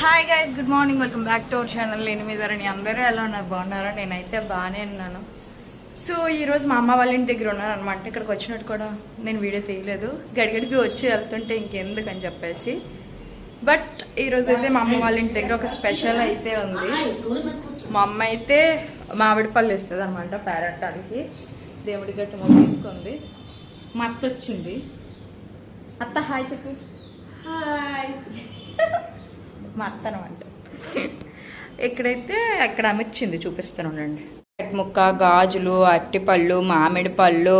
Hi guys, good morning, welcome back to our channel. నేను మీ ధరణి. అందరూ ఎలా ఉన్నారు? బాగున్నారా? నేనైతే బాగానే ఉన్నాను. సో ఈరోజు మా అమ్మ వాళ్ళ ఇంటి దగ్గర ఉన్నాను అనమాట. ఇక్కడికి వచ్చినట్టు కూడా నేను వీడియో తీయలేదు, గడిగడికి వచ్చి వెళ్తుంటే ఇంకెందుకని చెప్పేసి. బట్ ఈరోజు అయితే మా అమ్మ వాళ్ళ ఇంటి దగ్గర ఒక స్పెషల్ అయితే ఉంది. మా అమ్మ అయితే మామిడి పళ్ళు ఇస్తుంది అనమాట పేరెంటానికి. దేవుడి గట్టు తీసుకుంది. మా అత్త వచ్చింది. అత్త హాయ్ చెప్పు. హాయ్. మా అత్త అనమాట. ఇక్కడైతే అక్కడ అమ్మిచ్చింది, చూపిస్తాను ఉండండి. ముక్క, గాజులు, అరటిపళ్ళు, మామిడి పళ్ళు,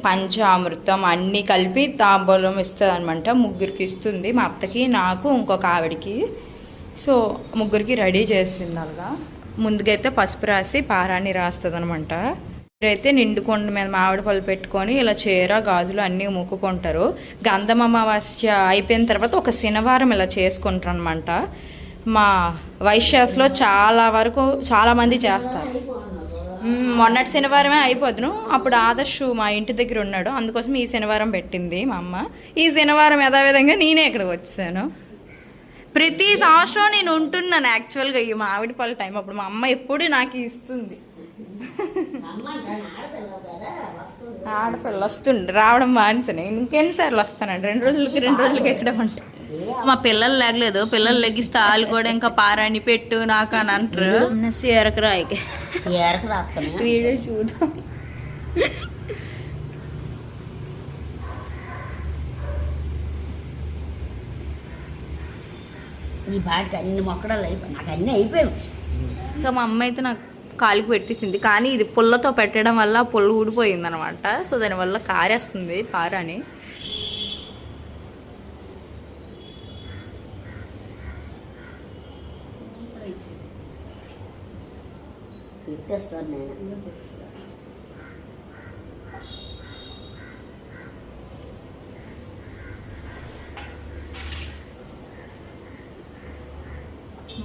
పంచామృతం అన్నీ కలిపి తాంబూలం ఇస్తుంది అనమాట. ముగ్గురికి ఇస్తుంది, మా అత్తకి, నాకు, ఇంకొక ఆవిడికి. సో ముగ్గురికి రెడీ చేసింది. అలాగా ముందుకైతే పసుపు రాసి పారాన్ని రాస్తుంది అనమాట. అయితే నిండుకొండ మీద మామిడి పళ్ళు పెట్టుకొని ఇలా చీర, గాజులు అన్నీ మొక్కుకుంటారు. గంధం అమావాస్య అయిపోయిన తర్వాత ఒక శనివారం ఇలా చేసుకుంటారు అనమాట. మా వైశ్యాస్లో చాలామంది చేస్తారు. మొన్నటి శనివారమే అయిపోదును. అప్పుడు ఆదర్శు మా ఇంటి దగ్గర ఉన్నాడు, అందుకోసం ఈ శనివారం పెట్టింది మా అమ్మ. ఈ శనివారం యథావిధంగా నేనే ఇక్కడికి వచ్చాను. ప్రతి సంవత్సరం నేను ఉంటున్నాను యాక్చువల్గా ఈ మామిడి పళ్ళ టైం. అప్పుడు మా అమ్మ ఎప్పుడు నాకు ఇస్తుంది. ఆడపిల్ల వస్తుండే రావడం మానేసాను. ఇంకెన్నిసార్లు వస్తానండి, 2 రోజులకి ఎక్కడ ఉంటాయి. మా పిల్లలు లేగలేదు, పిల్లలు లెగిస్తే వాళ్ళు కూడా ఇంకా పారాని పెట్టు నాకు అని అంటారు. సీరకు రాయికి వీడియో చూద్దాం. ఈ బాటికి అన్ని మొక్కడాలు అయిపోయి నాకు అన్నీ అయిపోయాయి. ఇంకా మా అమ్మ అయితే నాకు కాలికి పెట్టేసింది, కానీ ఇది పుల్లతో పెట్టడం వల్ల పుల్ల ఊడిపోయింది అనమాట. సో దానివల్ల కారేస్తుంది పారాని.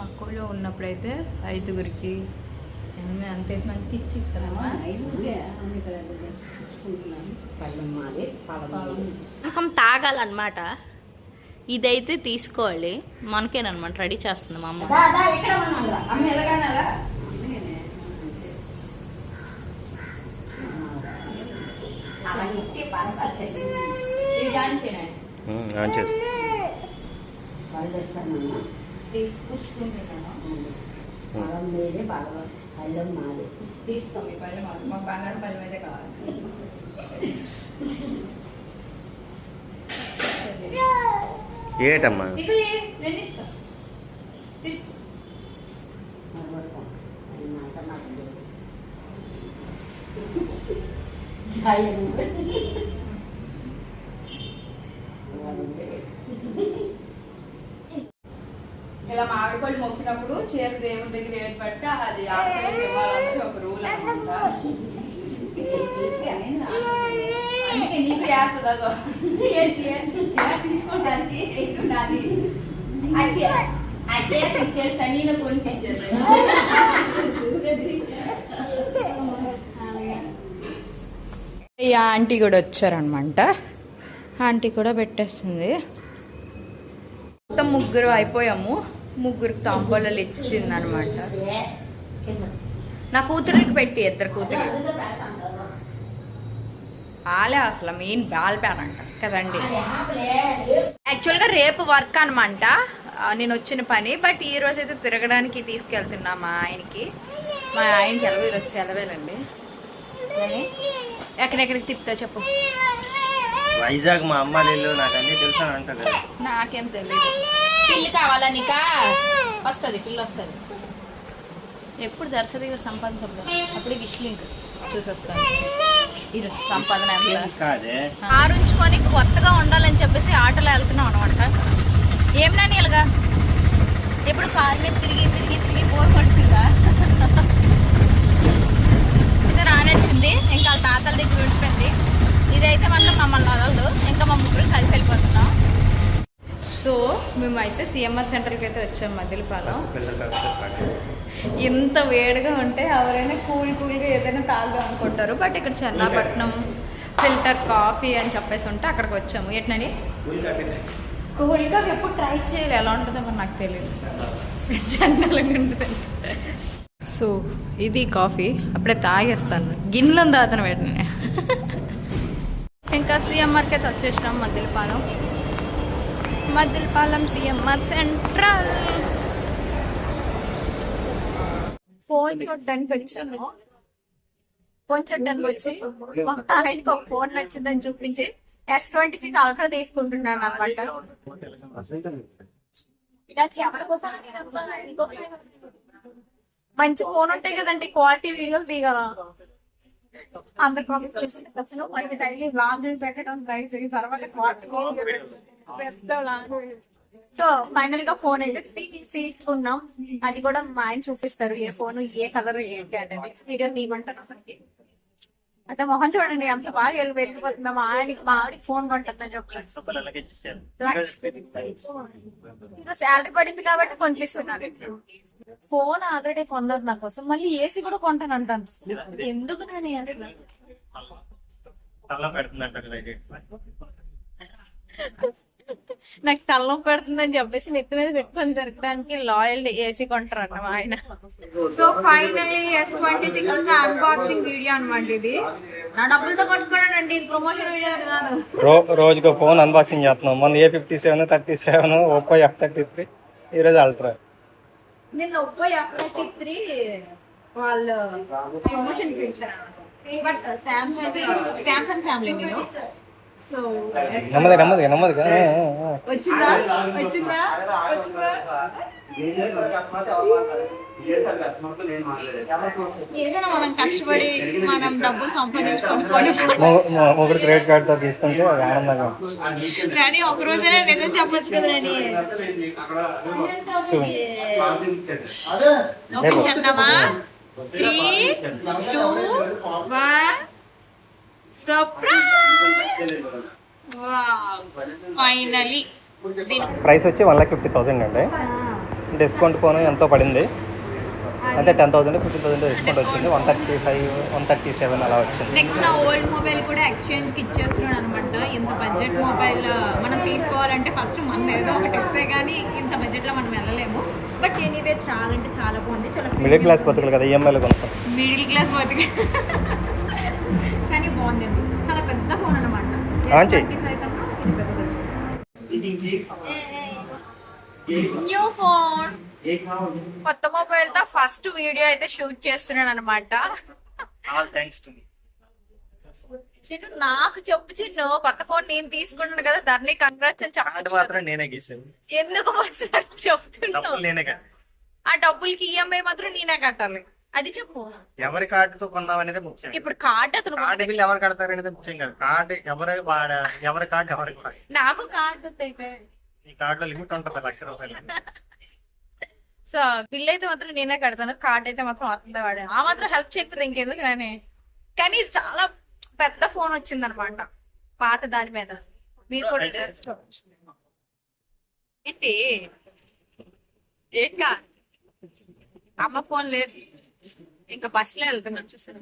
మక్కువలో ఉన్నప్పుడైతే 5గురికి అంతే మందికి ఇచ్చి పాకం తాగాలన్నమాట. ఇదైతే తీసుకోవాలి, మనకేనమాట రెడీ చేస్తుంది మా అమ్మ. తీసుకో, మీ పల్లె మాకు బంగారం పల్లె మీదే కావాలి. ఏటమ్మా నేను ఇస్తా, తీసుకో. ఇలా మామిడి పళ్ళు మొక్కినప్పుడు చీర దేవుడి దగ్గర ఏర్పడితే అది ఇవ్వాలన్నది ఒక రూల్ అనమాట. అందుకే నీకు ఏడుతుందో తీసుకోవడానికి నేను కొనిపించేది. ఈ ఆంటీ కూడా వచ్చారనమాట. ఆంటీ కూడా పెట్టేస్తుంది. మొత్తం ముగ్గురు అయిపోయాము. ముగ్గురికి తాంబూలాలు ఇచ్చింది అనమాట. నా కూతురికి పెట్టి, 2 కూతురు బాలే అసలు మెయిన్ బాల్పానంట కదండి. యాక్చువల్గా రేపు వర్క్ అనమాట నేను వచ్చిన పని. బట్ ఈ రోజు అయితే తిరగడానికి తీసుకెళ్తున్నా మా ఆయనకి. మా ఆయనకి ఎలాగో ఈరోజు సెలవేలండి. ఎక్కడెక్కడికి తిప్పుతా చెప్పు. వైజాగ్ మా అమ్మ నాకు అన్ని తెలుసా అంట కదా. నాకేం తెలియదు. పిల్లి కావాలా నీకా? వస్తుంది, పిల్లి వస్తుంది. ఎప్పుడు దర్శది సంపాదన శబ్దం, అప్పుడు విష్ లింక్ చూసేస్తాను. ఈరోజు సంపాదన ఆరుంచుకొని కొత్తగా ఉండాలని చెప్పేసి ఆటోలో వెళ్తున్నాం అనమాట. ఏం నాని ఇలాగా ఎప్పుడు కారు మీద తిరిగి బోర్ పడిసిందా? అయితే రానేసింది, ఇంకా వాళ్ళ తాతల దగ్గర ఉండిపోయింది. ఇదైతే మాత్రం మమ్మల్ని వదలదు. ఇంకా మా ముగ్గురు కలిసి వెళ్ళిపోతున్నాం. సో మేమైతే సిఎంఆర్ సెంటర్కి అయితే వచ్చాం, మదిలిపాలెం. ఇంత వేడిగా ఉంటే ఎవరైనా కూల్గా ఏదైనా తాగుదాం అనుకుంటారు. బట్ ఇక్కడ చెన్నాపట్నం ఫిల్టర్ కాఫీ అని చెప్పేసి ఉంటే అక్కడికి వచ్చాము. ఎట్నని కోల్డ్ కాఫీ ఎప్పుడు ట్రై చేయాలి, ఎలా ఉంటుందో మరి నాకు తెలియదు, జనరల్గా ఉంటుంది. సో ఇది కాఫీ అప్పుడే తాగేస్తాను, గిన్నెలను తాగుతాను వెంటనే. ఇంకా సిఎంఆర్కి అయితే వచ్చేసినాం, మద్దిలపాలెం సిఎంఆర్ సెంట్రల్. ఫోన్ చూడడానికి వచ్చాను, వచ్చి మా ఆయనకి ఒక ఫోన్ నచ్చిందని చూపించి S26 అల్ట్రా తీసుకుంటున్నాను అనమాట. మంచి ఫోన్ ఉంటాయి కదండి, క్వాలిటీ వీడియోలు దిగల అందరు పెట్టడం సో ఫైనల్ గా ఫోన్ అయితే తీసుకున్నాం. అది కూడా మా ఆయన చూపిస్తారు ఏ ఫోన్ ఏ కలర్ ఏంటి అనేది, వీడియో తీయమంటారు అతనికి. అయితే మొహం చూడండి అంత బాగా వెళ్ళిపోతుందా, మా ఆవిడకి ఫోన్ కొంటుందని చెప్పారు. శాలరీ పడింది కాబట్టి కొనిపిస్తున్నారు. ఫోన్ ఆల్రెడీ కొన్నారు నా కోసం, మళ్ళీ ఏసీ కూడా కొంటాను అంటాను. ఎందుకు నేను అసలు నాకు తలనొప్పి పెడుతుందని చెప్పేసి నెత్తి మీద పెట్టుకొని దొరకడానికి లాయల్ ఏసీ కొంటారన్న మా ఆయన. So finally S26 unboxing video అనమాట. ఇది నా డబ్బులతో కొనుక్కున్నానండి, ఇది ప్రమోషన్ వీడియో కాదు. రోజుకు ఫోన్ అన్బాక్సింగ్ చేస్తున్నాం. మొన్న A57, 37, Oppo F33, ఈరోజు అల్ట్రా. నేను Oppo F33 వాళ్ళు ప్రమోషన్ కి ఇచ్చారు, బట్ సామ్సంగ్ ఫ్యామిలీ నేను. సో నెమ్మదిగా వచ్చిందా ఏదైనా మనం కష్టపడి మనం డబ్బులు సంపాదించుకొని ఒకటి క్రెడిట్ కార్డ్ తో తీసుకుంటే ఆనందంగా. రాణి ఒక రోజైనా నిజం చెప్పొచ్చు కదా రాణి. ఓకే చేద్దామా? 3, 2, 1 సర్ప్రైజ్. Wow finally. ప్రైస్ వచ్చి 1,50,000 అండి. డిస్కౌంట్ ఫోన్ ఎంతో పడింది, అంటే 10,000 15,000 డిస్కౌంట్ వచ్చింది. 135, 137 అలా వచ్చింది. నెక్స్ట్ నా ఓల్డ్ మొబైల్ కూడా ఎక్స్చేంజ్ కి ఇచ్చేస్తున్నాడు అనమాట. ఇంత బడ్జెట్ మొబైల్ మనం తీసుకోవాలంటే ఫస్ట్ మనం ఏదో ఒకటి ఇస్తే గానీ ఇంత బడ్జెట్ లో మనం వెళ్ళలేము. బట్ ఎనీవే చాలా అంటే చాలా బాగుంది. చాలా మిడిల్ క్లాస్ బతుకులు కదా, ఈఎంఐలో కొనుక్కోం. మిడిల్ క్లాస్ బతుకు కానీ బాగుందండి, చాలా పెద్ద ఫోన్ అనమాట. న్యూ ఫోన్, కొత్త మొబైల్ తో ఫస్ట్ వీడియో అయితే షూట్ చేస్తున్నాను అనమాట. చిన్ను నాకు చెప్పు, చిన్ను కొత్త ఫోన్ నేను తీసుకున్నాను కదా, ధరణి కంగ్రాట్స్ అని చెప్పచ్చు. ఎందుకు చెప్తున్నావు? ఆ డబ్బులకి ఈఎంఐ మాత్రం నేనే కట్టాలి, అది చెప్పు. ఎవరి కార్డుతో కొందాం అనేది ముఖ్యం. ఇప్పుడు కార్డు అతను బిల్ ఎవరు కడతారు అనేది ముఖ్యం కాదు. కార్డు ఎవరి కార్డు ఎవరికి. నాకు కార్డు అయితే ఈ కార్డులో లిమిట్ ఉంటుంది ₹1,00,000. సో బిల్ అయితే మాత్రం నేనే కడతాను, కార్డ్ అయితే మాత్రం అతనిదే వాడే. ఆ మాత్రం హెల్ప్ చేయకపోతే ఇంకెందుకు కానీ. కానీ చాలా పెద్ద ఫోన్ వచ్చింది అనమాట పాత దాని మీద. మీరు కూడా ఏంటి ఏంటా అమ్మ ఫోన్ లేదు, ఇంకా బస్సులో వెళ్తున్నాను చూసాను.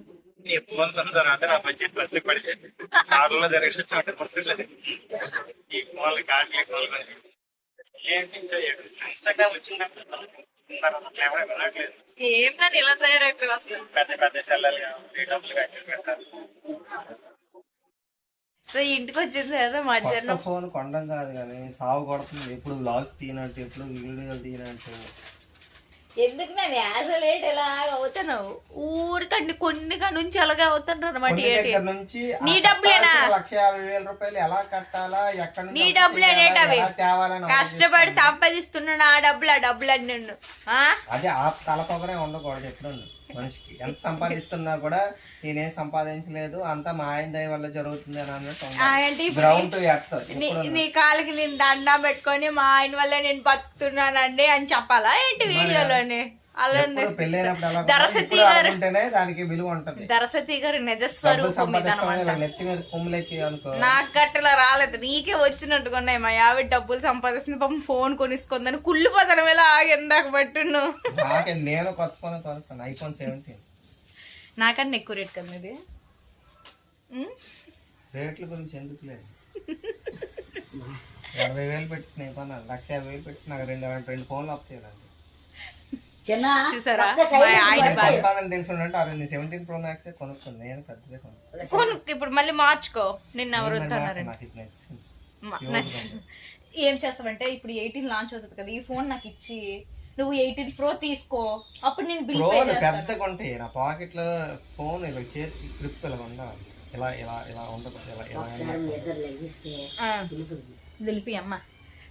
ఏం నన్ను ఇలా తయారైపోయి వస్తాను. సో ఇంటికి వచ్చింది కదా మధ్యాహ్నం. ఫోన్ కొండం కాదు కానీ సాగు కొడుతుంది. ఎప్పుడు వ్లాగ్స్ తీయనట్టు, ఎప్పుడు వీడియోలు తీయనట్టు. ఎందుకు నేను యాజలేట్ ఎలా అవుతాను ఊరికండి కొన్ని నుంచి అలాగే అవుతాను అనమాట. నీ డబ్బులేనా? ₹1,50,000 ఎలా కట్టాలా, ఎక్కడ నీ డబ్బులేనేటవి కష్టపడి సంపాదిస్తున్నాను. ఆ డబ్బులన్నీ నిన్ను అదే ఆ తలపొగరే ఉండకూడదు ఎప్పుడు. మనిషికి ఎంత సంపాదిస్తున్నా కూడా నేనేం సంపాదించలేదు, అంతా మా ఆయన దయ వల్ల జరుగుతుంది అని అన్నట్టు. నీ కాళ్ళకి నేను దండం పెట్టుకొని మా ఆయన వల్ల నేను బతుకుతున్నానండి అని చెప్పాలా ఏంటి వీడియోలోనే? దరసతి గారు నిజస్వరూపం నాకు గట్టలా రాలేదు, నీకే వచ్చినట్టుకున్నాయి. మా యావి డబ్బులు సంపాదిస్తుంది, పాపం ఫోన్ కొనిసుకుందని కుళ్ళిపోతాను ఇలా ఎందాక పట్టును. నేను కొత్త ఫోన్ కొనుక్కున్నాను, iPhone 17. నాకన్నా ఎక్కువ రేట్ కదా ఇది. రేట్ల గురించి ఎందుకు లేదు, 20,000 పెట్టి స్నేహ 1,50,000 పెట్టి నాకు రెండు ఫోన్లు ఆఫ్ చేయాలండి. చిన్న చూసారా? కొత్త సైజు మా ఆయన పట్టు. బాగా- కొంటానని తెలుసుంటే అది 17 Pro Max కొనుక్కుంది. నేను పెద్దదే కొనుక్కుంది. కొను ఇప్పుడు మళ్ళీ మార్చుకో. నిన్న ఎవరు వస్తున్నారండి? నాకు ఇది నచ్చింది. ఏం చేస్తావంటే ఇప్పుడు 18 లాంచ్ అవుతుంది కదా, ఈ ఫోన్ నాకు ఇచ్చి నువ్వు 18 Pro తీసుకో, అప్పుడు నేను బిల్ పే ప్రోలు చేస్తాను. పెద్దగా ఉంటాయి. నా పాకెట్ లో ఫోన్ ఇలా చేతికి గ్రిప్ ఇలా ఉండాలి. ఇలా ఇలా ఇలా ఉండదు. ఇలా ఇలా ఒకసారి మీ ఇద్దరు లెగిస్తే పిలుపుతుంది. దిలిపి అమ్మ.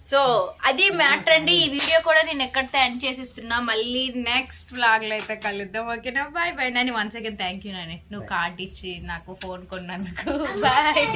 సో అది మ్యాటర్ అండి. ఈ వీడియో కూడా నేను ఎక్కడితో ఎండ్ చేసిస్తున్నా. మళ్ళీ నెక్స్ట్ వ్లాగ్ లో అయితే కలుద్దాం. ఓకేనా? Bye bye Nani. Once again thank you Nani, నువ్వు కార్డ్ ఇచ్చి నాకు ఫోన్ కొన్నందుకు. బాయ్.